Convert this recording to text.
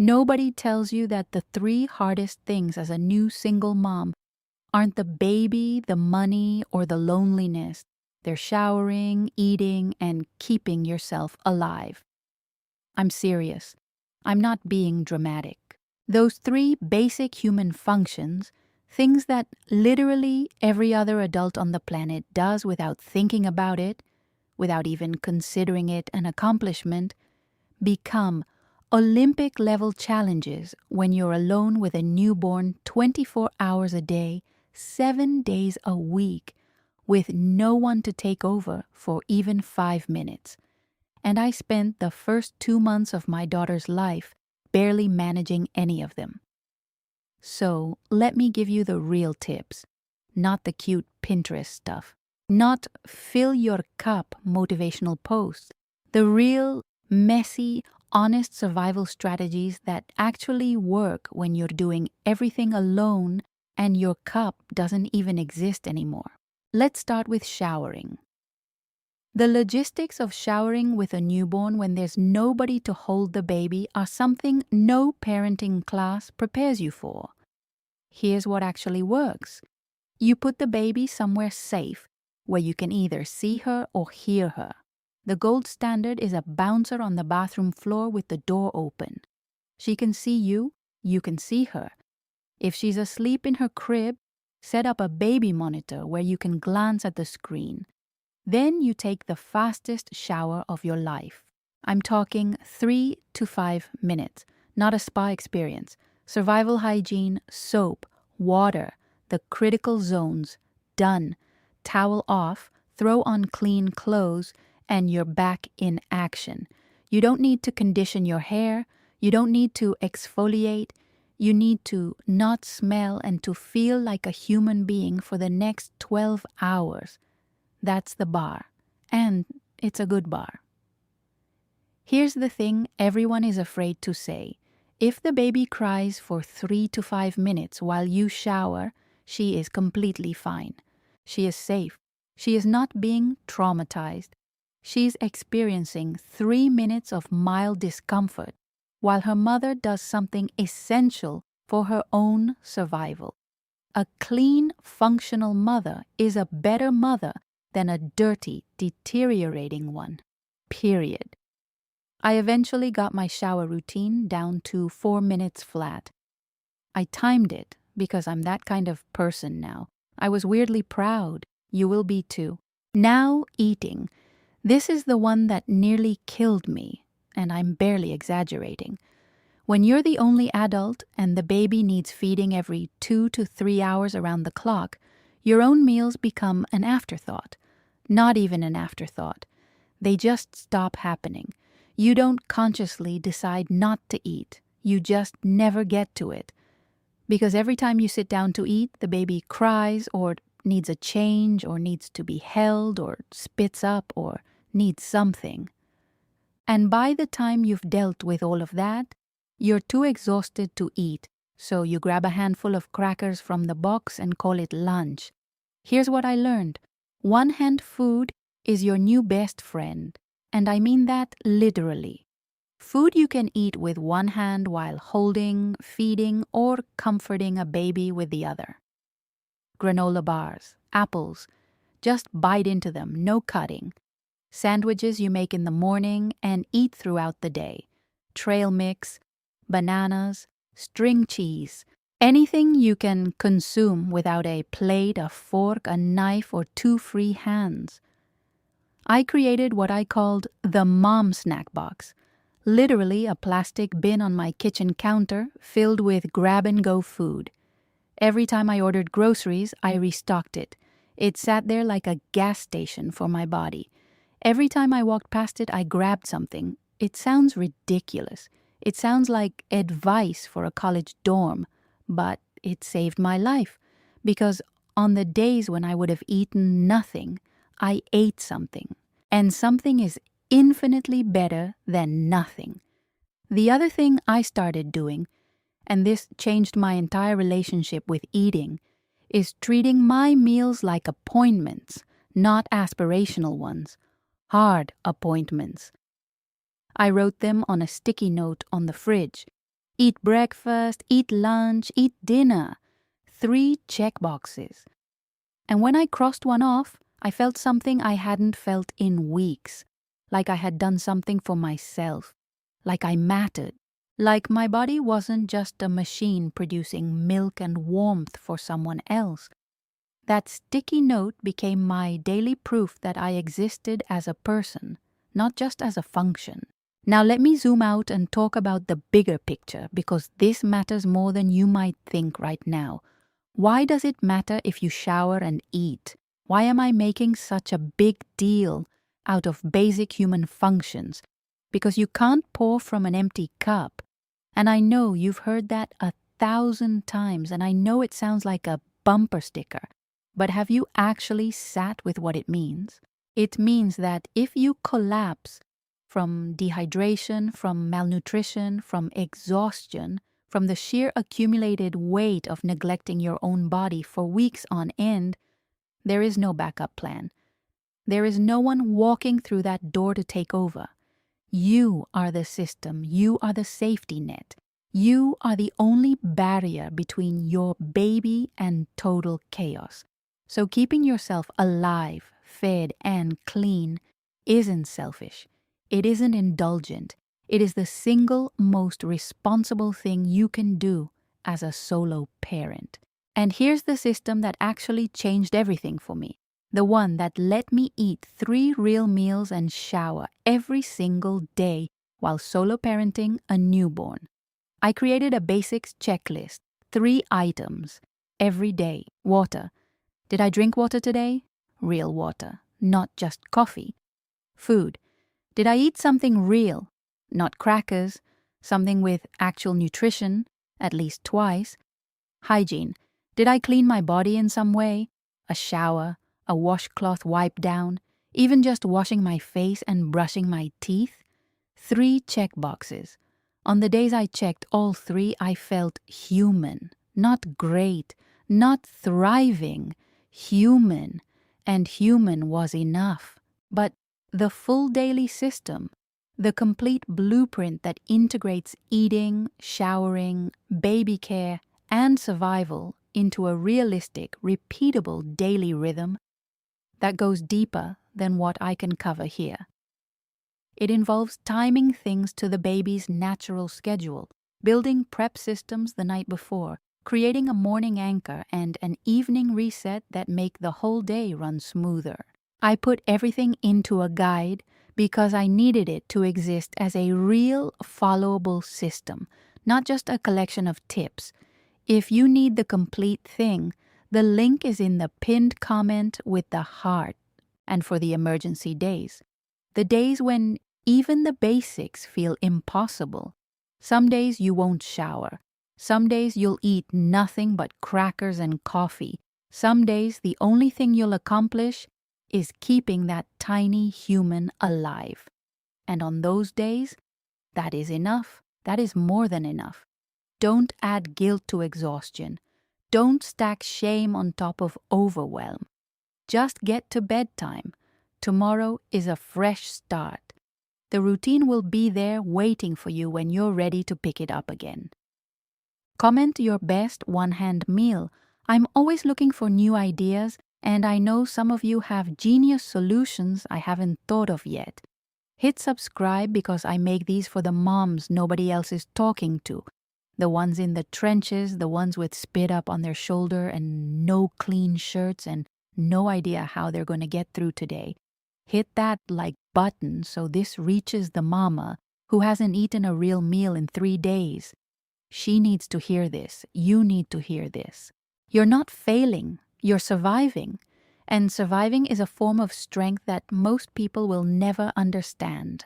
Nobody tells you that the three hardest things as a new single mom aren't the baby, the money, or the loneliness. They're showering, eating, and keeping yourself alive. I'm serious. I'm not being dramatic. Those three basic human functions, things that literally every other adult on the planet does without thinking about it, without even considering it an accomplishment, become Olympic-level challenges when you're alone with a newborn 24 hours a day, 7 days a week, with no one to take over for even 5 minutes. And I spent the first 2 months of my daughter's life barely managing any of them. So let me give you the real tips, not the cute Pinterest stuff, not fill your cup motivational posts, the real, messy, honest survival strategies that actually work when you're doing everything alone and your cup doesn't even exist anymore. Let's start with showering. The logistics of showering with a newborn when there's nobody to hold the baby are something no parenting class prepares you for. Here's what actually works. You put the baby somewhere safe where you can either see her or hear her. The gold standard is a bouncer on the bathroom floor with the door open. She can see you, you can see her. If she's asleep in her crib, set up a baby monitor where you can glance at the screen. Then you take the fastest shower of your life. I'm talking 3 to 5 minutes, not a spa experience. Survival hygiene, soap, water, the critical zones, done. Towel off, throw on clean clothes, and you're back in action. You don't need to condition your hair. You don't need to exfoliate. You need to not smell and to feel like a human being for the next 12 hours. That's the bar. And it's a good bar. Here's the thing everyone is afraid to say. If the baby cries for 3 to 5 minutes while you shower, she is completely fine. She is safe. She is not being traumatized. She's experiencing 3 minutes of mild discomfort while her mother does something essential for her own survival. A clean, functional mother is a better mother than a dirty, deteriorating one. Period. I eventually got my shower routine down to 4 minutes flat. I timed it because I'm that kind of person now. I was weirdly proud. You will be too. Now eating. This is the one that nearly killed me, and I'm barely exaggerating. When you're the only adult and the baby needs feeding every 2 to 3 hours around the clock, your own meals become an afterthought. Not even an afterthought. They just stop happening. You don't consciously decide not to eat. You just never get to it. Because every time you sit down to eat, the baby cries or needs a change or needs to be held or spits up or needs something. And by the time you've dealt with all of that, you're too exhausted to eat, so you grab a handful of crackers from the box and call it lunch. Here's what I learned. One-hand food is your new best friend, and I mean that literally. Food you can eat with one hand while holding, feeding, or comforting a baby with the other. Granola bars, apples, just bite into them, no cutting. Sandwiches you make in the morning and eat throughout the day. Trail mix, bananas, string cheese, anything you can consume without a plate, a fork, a knife, or 2 free hands. I created what I called the mom snack box, literally a plastic bin on my kitchen counter filled with grab-and-go food. Every time I ordered groceries, I restocked it. It sat there like a gas station for my body. Every time I walked past it, I grabbed something. It sounds ridiculous. It sounds like advice for a college dorm, but it saved my life because on the days when I would have eaten nothing, I ate something. And something is infinitely better than nothing. The other thing I started doing, and this changed my entire relationship with eating, is treating my meals like appointments, not aspirational ones. Hard appointments. I wrote them on a sticky note on the fridge. Eat breakfast, eat lunch, eat dinner. 3 check boxes. And when I crossed one off, I felt something I hadn't felt in weeks. Like I had done something for myself. Like I mattered. Like my body wasn't just a machine producing milk and warmth for someone else. That sticky note became my daily proof that I existed as a person, not just as a function. Now let me zoom out and talk about the bigger picture, because this matters more than you might think right now. Why does it matter if you shower and eat? Why am I making such a big deal out of basic human functions? Because you can't pour from an empty cup. And I know you've heard that 1,000 times, and I know it sounds like a bumper sticker. But have you actually sat with what it means? It means that if you collapse from dehydration, from malnutrition, from exhaustion, from the sheer accumulated weight of neglecting your own body for weeks on end, there is no backup plan. There is no one walking through that door to take over. You are the system. You are the safety net. You are the only barrier between your baby and total chaos. So keeping yourself alive, fed, and clean isn't selfish. It isn't indulgent. It is the single most responsible thing you can do as a solo parent. And here's the system that actually changed everything for me. The one that let me eat 3 real meals and shower every single day while solo parenting a newborn. I created a basics checklist, 3 items every day. Water. Did I drink water today? Real water, not just coffee. Food. Did I eat something real? Not crackers, something with actual nutrition, at least twice. Hygiene. Did I clean my body in some way? A shower, a washcloth wipe down, even just washing my face and brushing my teeth? 3 check boxes. On the days I checked all 3, I felt human, not great, not thriving, human, and human was enough. But the full daily system, the complete blueprint that integrates eating, showering, baby care, and survival into a realistic, repeatable daily rhythm that goes deeper than what I can cover here. It involves timing things to the baby's natural schedule, building prep systems the night before, creating a morning anchor and an evening reset that make the whole day run smoother. I put everything into a guide because I needed it to exist as a real, followable system, not just a collection of tips. If you need the complete thing, the link is in the pinned comment with the heart. And for the emergency days, the days when even the basics feel impossible. Some days you won't shower. Some days you'll eat nothing but crackers and coffee. Some days the only thing you'll accomplish is keeping that tiny human alive. And on those days, that is enough. That is more than enough. Don't add guilt to exhaustion. Don't stack shame on top of overwhelm. Just get to bedtime. Tomorrow is a fresh start. The routine will be there waiting for you when you're ready to pick it up again. Comment your best one-hand meal. I'm always looking for new ideas, and I know some of you have genius solutions I haven't thought of yet. Hit subscribe because I make these for the moms nobody else is talking to. The ones in the trenches, the ones with spit up on their shoulder and no clean shirts and no idea how they're going to get through today. Hit that like button so this reaches the mama who hasn't eaten a real meal in 3 days. She needs to hear this. You need to hear this. You're not failing. You're surviving. And surviving is a form of strength that most people will never understand.